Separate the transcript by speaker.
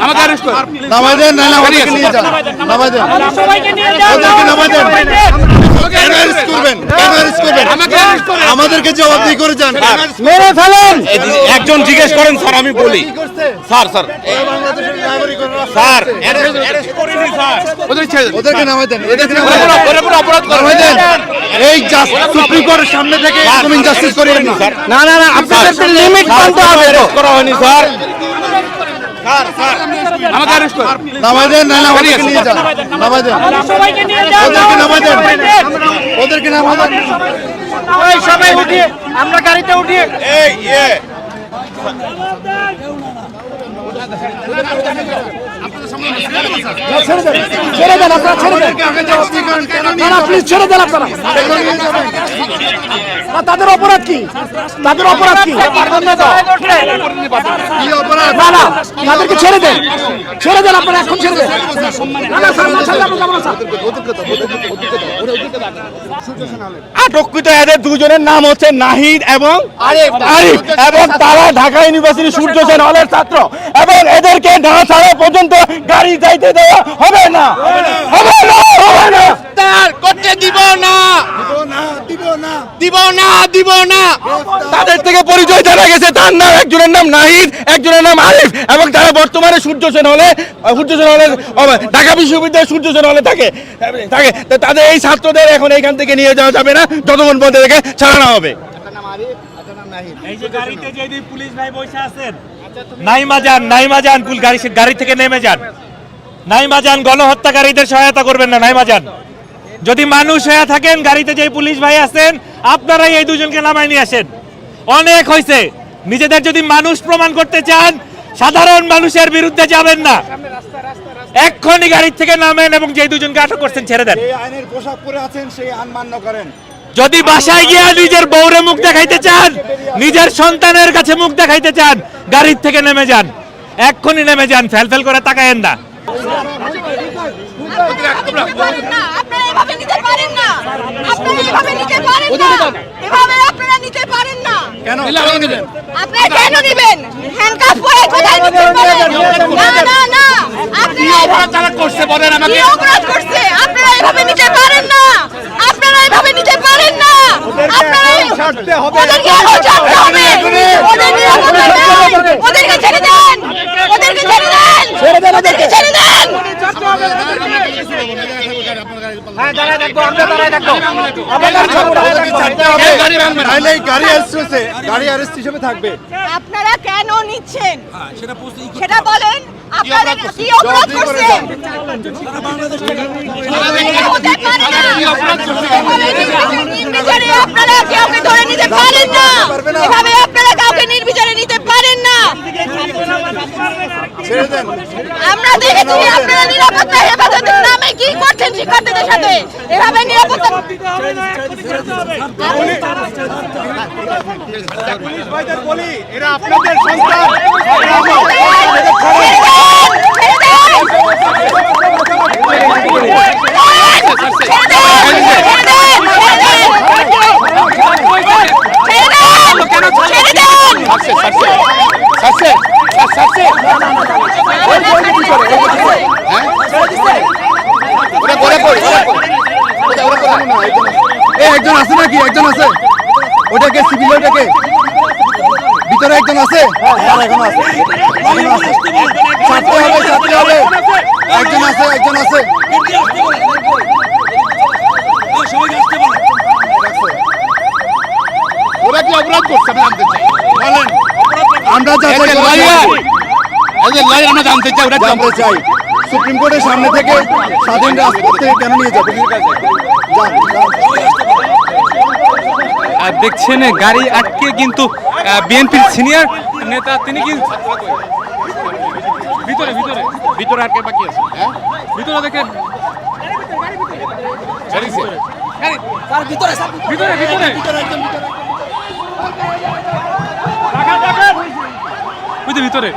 Speaker 1: আমাকে অ্যারেস্ট করুন।
Speaker 2: নামাই দেন, নাহলে আমাদেরকে নিয়ে যান। নামাই দেন,
Speaker 3: সবাইকে নিয়ে যান।
Speaker 2: ওদেরকে নামাই দেন। কেন অ্যারেস্ট করবেন? কেন অ্যারেস্ট করবেন?
Speaker 1: আমাকে অ্যারেস্ট করুন।
Speaker 2: আমাদেরকে জবাবদিহি করে যান।
Speaker 1: মেরে ফেলেন। একজন জিজ্ঞেস করেন স্যার, আমি বলি স্যার
Speaker 2: বাংলাদেশের নাগরিকরা
Speaker 1: স্যার অ্যারেস্ট করিনি স্যার। ওদের ছেড়ে দেন।
Speaker 2: ওদেরকে নামাই দেন। এদেরকে
Speaker 1: ওরা পুরো অপরাধ করে।
Speaker 2: নামাই দেন। এই সুপ্রিম কোর্টের সামনে থেকে একদম ইনজাস্টিস করিয়েন না।
Speaker 1: না না না, আপনাদের লিমিট মানতে হবে। অ্যারেস্ট করা হয়নি স্যার। আমাকে অ্যারেস্ট করুন।
Speaker 2: নামাই দেন, নাহলে আমাদেরকে নিয়ে যান। নামাই দেন,
Speaker 3: সবাইকে নিয়ে যান।
Speaker 2: ওদেরকে নামাই দেন। ওদেরকে নামাই দেন।
Speaker 3: ওই সবাই উঠিয়ে আমরা গাড়িতে উঠিয়ে
Speaker 1: এই
Speaker 3: ছেড়ে দেন, আপনারা ছেড়ে দেন।
Speaker 2: ওদেরকে আগে জবাবদিহি করেন। কেন নিয়ে
Speaker 3: না না, প্লিজ ছেড়ে দেন আপনারা। না, তাদের অপরাধ কি? তাদের অপরাধ কি?
Speaker 2: কি অপরাধ?
Speaker 3: না না, তাদেরকে ছেড়ে দেন। ছেড়ে দেন আপনারা, এখন ছেড়ে দেন। না না স্যার, না ছাড়লে আমরা যাবো না স্যার।
Speaker 1: আটককৃত এদের দুজনের নাম হচ্ছে নাহিদ এবং আরিফ, এবং তারা ঢাকা ইউনিভার্সিটি সূর্য সেন হলের ছাত্র, এবং এদেরকে না ছাড়া পর্যন্ত গাড়ি যাইতে দেওয়া হবে না, হবে না, হবে না। করতে দিব না, দিব না। তাদের থেকে পরিচয় জানা গেছে, তার নাম, একজনের নাম নাহিদ, একজনের নাম আরিফ, এবং তারা বর্তমানে সূর্য সেন হলে ঢাকা বিশ্ববিদ্যালয়ের সূর্য সেন হলে থাকে। তো তাদের এই ছাত্রদের এখন এইখান থেকে নিয়ে যাওয়া যাবে না যতক্ষণ পর্যন্ত এদেরকে ছাড়ানো হবে।
Speaker 4: এই যে গাড়িতে যে দুই পুলিশ ভাই বসে আছেন, নাইমা যান গাড়ি থেকে নেমে যান। নাইমা যান, গণহত্যাকারীদের সহায়তা করবেন না। নাইমা যান। যদি মানুষ হয়ে থাকেন, গাড়িতে যে পুলিশ ভাই আছেন, আপনারাই এই দুজনকে নামায় নিয়ে আসেন। অনেক হয়েছে। নিজেদের যদি মানুষ প্রমাণ করতে চান, সাধারণ মানুষের বিরুদ্ধে যাবেন না। এক্ষুনি গাড়ি থেকে নামেন এবং যে দুজনকে আটক করছেন ছেড়ে দেন।
Speaker 2: আইনের পোশাক পরে আছেন, সেই আইন মান্য করেন।
Speaker 4: যদি বাসায় গিয়া নিজের বউরে মুখ দেখাইতে চান, নিজের সন্তানের কাছে মুখ দেখাইতে চান, গাড়ির থেকে নেমে যান। এক্ষুনি নেমে যান, ফেল করে তাকায়েন না।
Speaker 5: আপনারা এভাবে নিতে পারেন না। আপনারা নিতে পারেন না।
Speaker 2: কেন?
Speaker 5: আপনারা কেন নেবেন? হ্যান্ডকাফ পরে কোথায় নিতে পারেন? না না না, আপনারা
Speaker 1: অপরাধ করছে বলেন আমাকে।
Speaker 5: কি অপরাধ করছে? আপনারা এভাবে নিতে পারেন না। আপনারা এভাবে নিতে পারেন না। আপনারা
Speaker 2: ছাড়তে হবে।
Speaker 5: ওদেরকে এখন ছাড়তে হবে। ওদের নিরাপত্তা নাই। ওদেরকে ছেড়ে দেন। ওদেরকে ছেড়ে দেন। ওদেরকে ছেড়ে দেন।
Speaker 2: নাহলে এই গাড়ি অ্যারেস্ট হয়েছে, গাড়ি অ্যারেস্ট হিসেবে থাকবে।
Speaker 5: আপনারা কেন নিচ্ছেন সেটা বলেন। আপনারা কি অপরাধ করছেন? নির্বিচারে আপনারা কাউকে ধরে নিতে পারেন না। এভাবে আপনারা কাউকে নির্বিচারে নিতে পারেন না।
Speaker 2: ছেড়ে দেন।
Speaker 5: আমরা দেখেছি আপনারা নিরাপত্তা হেফাজতের নামে কি করছেন শিক্ষার্থীদের সাথে। এভাবে নিরাপত্তা
Speaker 2: পুলিশ ভাইদের বলি, এরা আপনাদের সন্তান। একজন আছে নাকি? একজন আছে? ওটাকে সিভিল, ওটাকে ভিতরে একজন আছে? এখন আছে, ছাড়তে হবে, ছাড়তে হবে। একজন আছে, একজন আছে।
Speaker 1: ওরা কি অপরাধ করছে আমি জানতে চাই, বলেন।
Speaker 2: আমরা যাচাই
Speaker 1: এদের
Speaker 2: করে
Speaker 1: লয়ার, এদের লয়ার আমরা জানতে চাই, ওরা
Speaker 2: জানতে চাই, সুপ্রিম কোর্টের সামনে থেকে স্বাধীন রাজপথ থেকে কেন নিয়ে যাবে?
Speaker 6: দেখছেন গাড়ি আটকে কিন্তু বিএনপির সিনিয়র নেতা তিনি কি ভিতরে ভিতরে
Speaker 1: ভিতরে আর কে বাকি আছে? হ্যাঁ,
Speaker 6: ভিতরে দেখে ভিতরে ভিতরে ভিতরে ভিতরে